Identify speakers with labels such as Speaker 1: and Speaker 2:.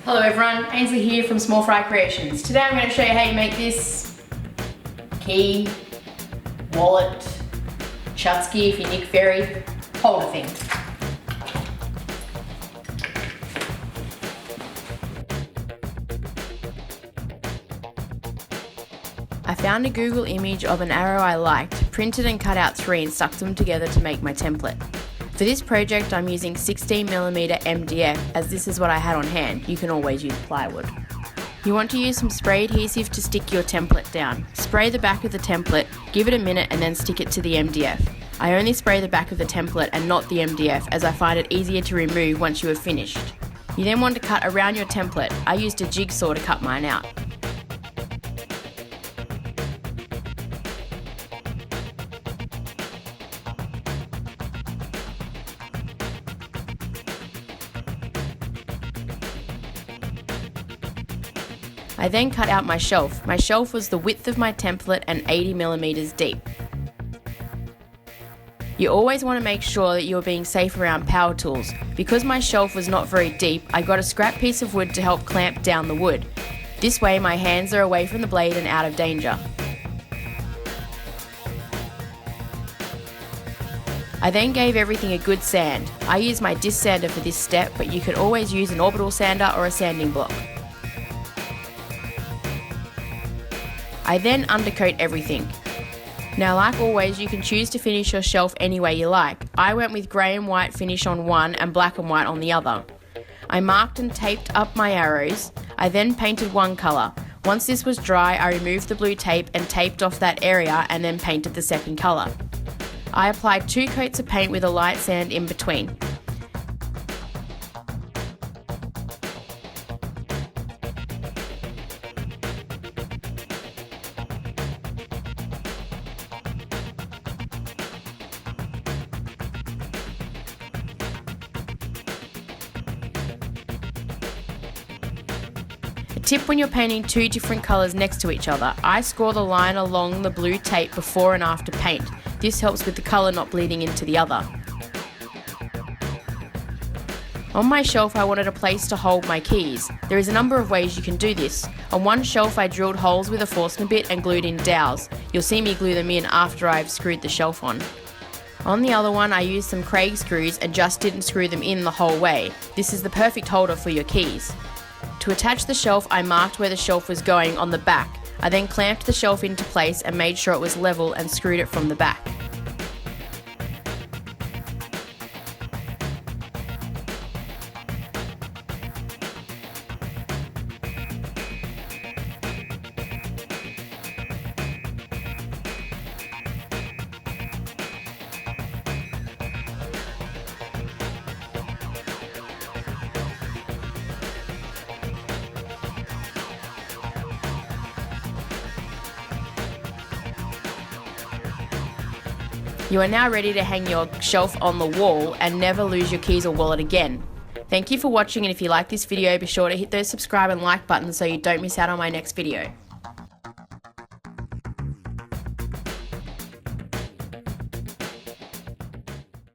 Speaker 1: Hello everyone, Ainsley here from Small Fry Creations. Today I'm going to show you how you make this key, wallet, Chutsky if you're Nick Ferry, holder thing. I found a Google image of an arrow I liked, printed and cut out 3 and stuck them together to make my template. For this project I'm using 16mm MDF as this is what I had on hand. You can always use plywood. You want to use some spray adhesive to stick your template down. Spray the back of the template, give it a minute and then stick it to the MDF. I only spray the back of the template and not the MDF as I find it easier to remove once you have finished. You then want to cut around your template. I used a jigsaw to cut mine out. I then cut out my shelf. My shelf was the width of my template and 80mm deep. You always want to make sure that you are being safe around power tools. Because my shelf was not very deep, I got a scrap piece of wood to help clamp down the wood. This way my hands are away from the blade and out of danger. I then gave everything a good sand. I used my disc sander for this step, but you could always use an orbital sander or a sanding block. I then undercoat everything. Now like always, you can choose to finish your shelf any way you like. I went with grey and white finish on one and black and white on the other. I marked and taped up my arrows. I then painted one colour. Once this was dry, I removed the blue tape and taped off that area and then painted the second colour. I applied 2 coats of paint with a light sand in between. Tip when you're painting 2 different colours next to each other, I score the line along the blue tape before and after paint. This helps with the colour not bleeding into the other. On my shelf I wanted a place to hold my keys. There is a number of ways you can do this. On one shelf I drilled holes with a Forstner bit and glued in dowels. You'll see me glue them in after I've screwed the shelf on. On the other one I used some Craig screws and just didn't screw them in the whole way. This is the perfect holder for your keys. To attach the shelf, I marked where the shelf was going on the back. I then clamped the shelf into place and made sure it was level and screwed it from the back. You are now ready to hang your shelf on the wall and never lose your keys or wallet again. Thank you for watching, and if you like this video, be sure to hit those subscribe and like buttons so you don't miss out on my next video.